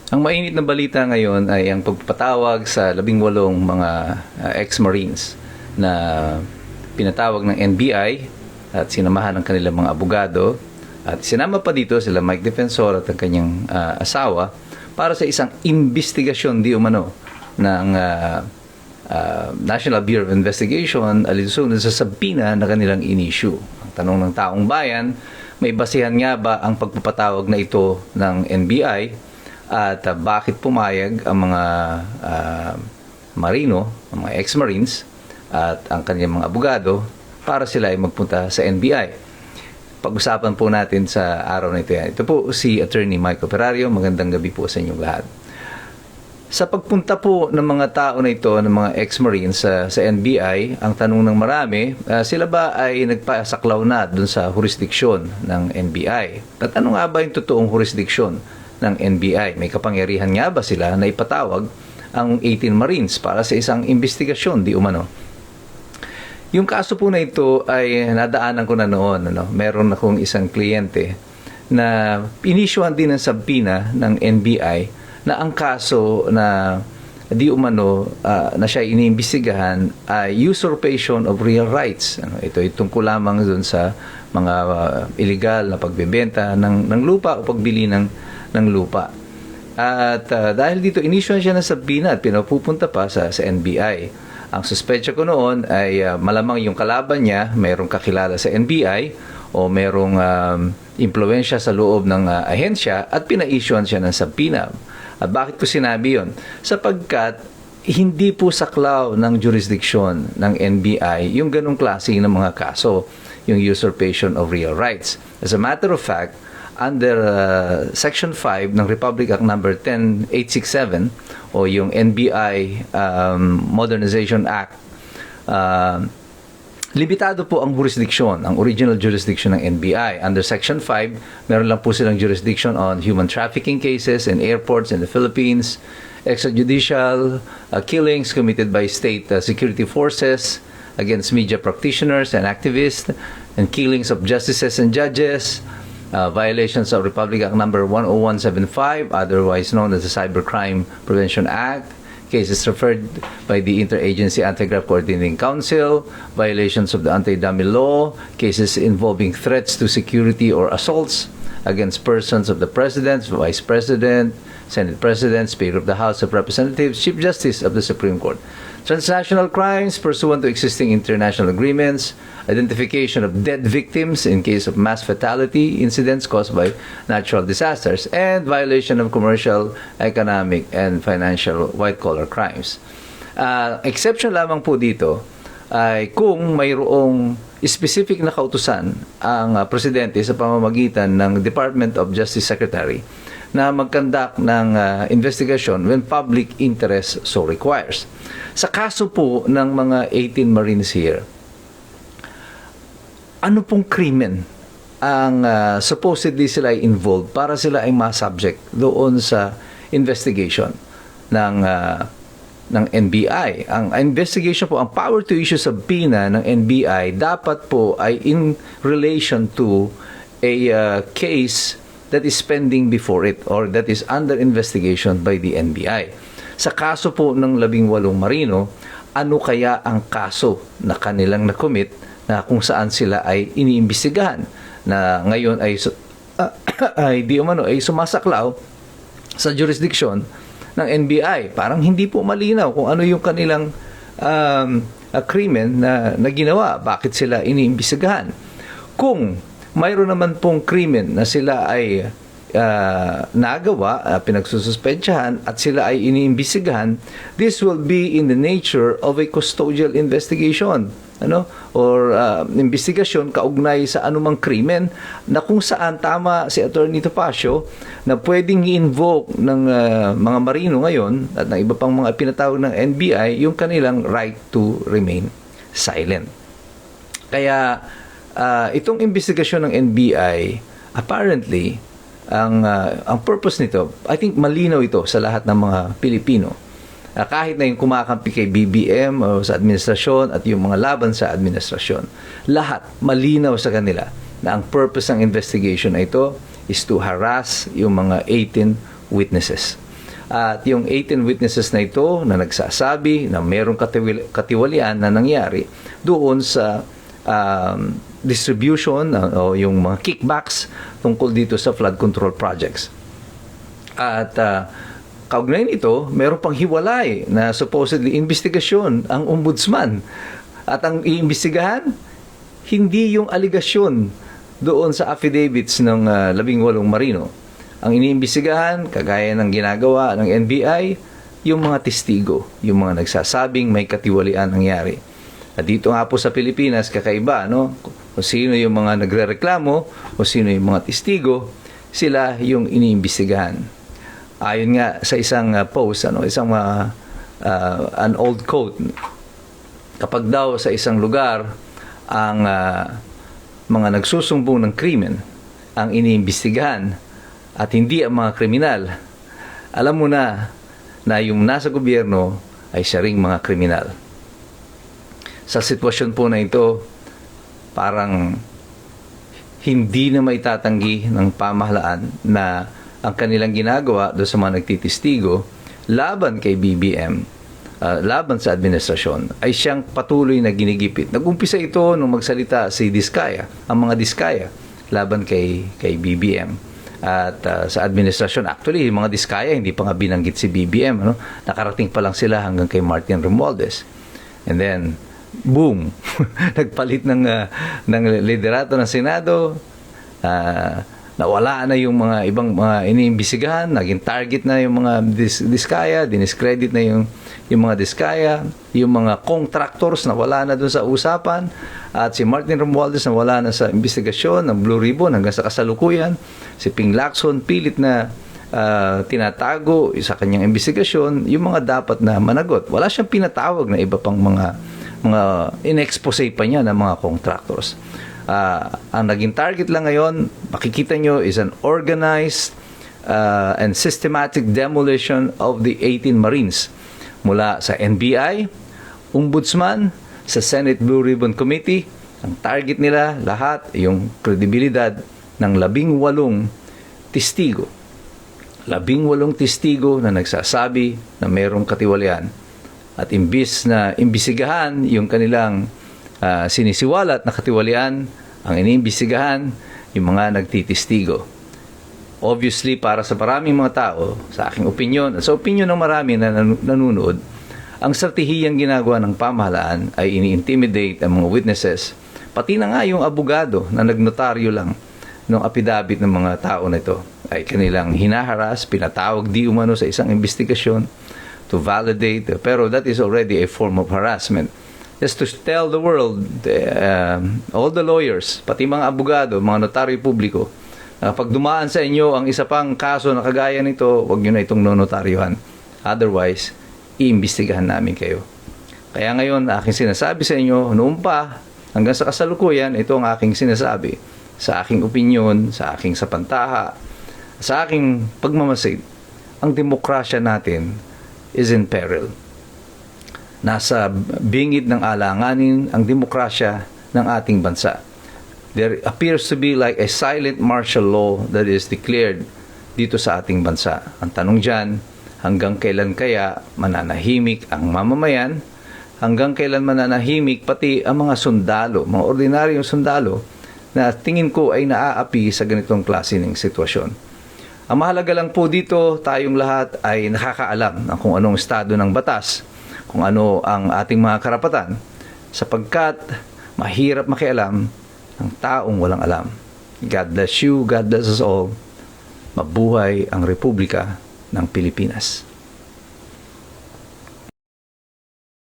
Ang mainit na balita ngayon ay ang pagpapatawag sa 18 mga ex-Marines na pinatawag ng NBI at sinamahan ng kanilang mga abogado, at sinama pa dito sila Mike Defensor at ang kanyang asawa para sa isang investigasyon di umano ng National Bureau of Investigation alinsunod sa subpoena na kanilang in-issue. Ang tanong ng taong bayan, may basihan nga ba ang pagpapatawag na ito ng NBI at bakit pumayag ang mga marino, ang mga ex-Marines at ang kanilang mga abogado para sila ay magpunta sa NBI. Pag-usapan po natin sa araw na ito yan. Ito po si Attorney Mike Operario. Magandang gabi po sa inyong lahat. Sa pagpunta po ng mga tao na ito, ng mga ex-Marines sa NBI, ang tanong ng marami, sila ba ay nagpasaklaw na dun sa jurisdiksyon ng NBI? At ano nga ba yung totoong jurisdiksyon ng NBI? May kapangyarihan nga ba sila na ipatawag ang 18 Marines para sa isang investigasyon di umano? Yung kaso po na ito ay nadaanan ko na noon. Meron akong isang kliyente na inisyuhan din ng subpoena ng NBI na ang kaso na di umano na siya iniimbestigahan ay usurpation of real rights. Ito ay tungkol lamang dun sa mga illegal na pagbebenta ng lupa o pagbili ng lupa. At dahil dito inisyuhan siya ng subpoena at pinapupunta pa sa NBI. Ang suspetsya ko noon ay malamang yung kalaban niya mayroong kakilala sa NBI o mayroong impluwensya sa loob ng ahensya at pina-issuean siya ng subpoena. At bakit ko sinabi yon? Sapagkat hindi po saklaw ng jurisdiksyon ng NBI yung ganong klase ng mga kaso, yung usurpation of real rights. As a matter of fact, under Section 5 ng Republic Act number 10867 o yung NBI Modernization Act, limitado po ang jurisdiction, ang original jurisdiction ng NBI. Under Section 5, meron lang po silang jurisdiction on human trafficking cases in airports in the Philippines, extrajudicial killings committed by state security forces against media practitioners and activists, and killings of justices and judges, violations of Republic Act number 10175, otherwise known as the Cybercrime Prevention Act, cases referred by the Interagency Anti-Graft Coordinating Council, violations of the anti-dummy law, cases involving threats to security or assaults against persons of the President, Vice President, Senate President, Speaker of the House of Representatives, Chief Justice of the Supreme Court. Transnational crimes pursuant to existing international agreements, identification of dead victims in case of mass fatality incidents caused by natural disasters, and violation of commercial, economic, and financial white-collar crimes. Exception lamang po dito ay kung mayroong specific na kautusan ang Presidente sa pamamagitan ng Department of Justice Secretary na mag-conduct ng investigation when public interest so requires. Sa kaso po ng mga 18 Marines here, ano pong krimen ang supposedly sila ay involved para sila ay ma-subject doon sa investigation ng NBI? Ang investigation po, ang power to issue subpoena ng NBI dapat po ay in relation to a case that is pending before it or that is under investigation by the NBI. Sa kaso po ng 18 marino, ano kaya ang kaso na kanilang na-commit na kung saan sila ay iniimbestigahan na ngayon ay di umano ay sumasaklaw sa jurisdiction ng NBI? Parang hindi po malinaw kung ano yung kanilang krimen na ginawa. Bakit sila iniimbestigahan? Kung mayroon naman pong krimen na sila ay nagawa, pinagsususpensyahan at sila ay iniimbestigahan, this will be in the nature of a custodial investigation, or investigasyon kaugnay sa anumang krimen na kung saan tama si Attorney Topacio na pwedeng i-invoke ng mga marino ngayon at ng iba pang mga pinatawag ng NBI yung kanilang right to remain silent. Kaya itong investigasyon ng NBI, apparently, ang purpose nito, I think malinaw ito sa lahat ng mga Pilipino. Kahit na yung kumakampi kay BBM o sa administrasyon at yung mga laban sa administrasyon, lahat malinaw sa kanila na ang purpose ng investigation na ito is to harass yung mga 18 witnesses. At yung 18 witnesses na ito na nagsasabi na mayroong katiwalian na nangyari doon sa distribution o yung mga kickbacks tungkol dito sa flood control projects. At kaugnay nito, meron pang hiwalay na supposedly investigasyon ang ombudsman. At ang iimbestigahan, hindi yung aligasyon doon sa affidavits ng 18 marino. Ang iniimbestigahan, kagaya ng ginagawa ng NBI, yung mga testigo, yung mga nagsasabing may katiwalian nangyari. At dito nga po sa Pilipinas, kakaiba, no? Kung sino yung mga nagrereklamo, o sino yung mga testigo, sila yung iniimbestigahan. Ayon nga sa isang post, an old quote, kapag daw sa isang lugar ang mga nagsusumbong ng krimen ang iniimbestigahan at hindi ang mga kriminal, alam mo na yung nasa gobyerno ay siya ring mga kriminal. Sa sitwasyon po na ito, parang hindi na maitatanggi ng pamahalaan na ang kanilang ginagawa doon sa mga nagtitistigo laban kay BBM, laban sa administrasyon, ay siyang patuloy na ginigipit. Nag-umpisa ito nung magsalita si Diskaya, ang mga Diskaya, laban kay BBM. At sa administrasyon, actually, yung mga Diskaya, hindi pa nga binanggit si BBM. Ano? Nakarating pa lang sila hanggang kay Martin Romualdez. And then, boom! Nagpalit ng liderato ng Senado. Nawala na yung mga ibang mga iniimbisigahan, naging target na yung mga Diskaya, diniscredit na yung mga Diskaya, yung mga contractors na wala na dun sa usapan, at si Martin Romualdez na wala na sa investigasyon ng Blue Ribbon hanggang sa kasalukuyan, si Ping Lacson pilit na tinatago sa kanyang investigasyon yung mga dapat na managot. Wala siyang pinatawag na iba pang mga in-expose pa niya ng mga contractors. Ang naging target lang ngayon, makikita nyo, is an organized and systematic demolition of the 18 Marines mula sa NBI, Ombudsman, sa Senate Blue Ribbon Committee. Ang target nila lahat yung kredibilidad ng 18 testigo. 18 testigo na nagsasabi na mayroong katiwalian. At imbis na imbisigahan yung kanilang sinisiwalat na katiwalian, ang iniimbestigahan yung mga nagtitistigo. Obviously, para sa maraming mga tao, sa aking opinion, at sa opinion ng marami na nanonood, ang stratehiyang ginagawa ng pamahalaan ay ini-intimidate ang mga witnesses, pati na nga yung abogado na nagnotaryo lang ng apidabit ng mga tao na ito ay kanilang hinaharas, pinatawag di umano sa isang investigasyon to validate, pero that is already a form of harassment. Just to tell the world, all the lawyers, pati mga abogado, mga notaryo publiko, pag dumaan sa inyo ang isa pang kaso na kagaya nito, huwag nyo na itong nonotaryohan. Otherwise, iimbestigahan namin kayo. Kaya ngayon, aking sinasabi sa inyo, noon pa, hanggang sa kasalukuyan, ito ang aking sinasabi. Sa aking opinion, sa aking sapantaha, sa aking pagmamasid, ang demokrasya natin is in peril. Nasa bingit ng alanganin ang demokrasya ng ating bansa. There appears to be like a silent martial law that is declared dito sa ating bansa. Ang tanong dyan, hanggang kailan kaya mananahimik ang mamamayan? Hanggang kailan mananahimik pati ang mga sundalo, mga ordinaryong sundalo na tingin ko ay naaapi sa ganitong klase ng sitwasyon? Ang mahalaga lang po dito, tayong lahat ay nakakaalam ng kung anong estado ng batas, kung ano ang ating mga karapatan, sapagkat mahirap makialam ang taong walang alam. God bless you, God bless us all. Mabuhay ang Republika ng Pilipinas.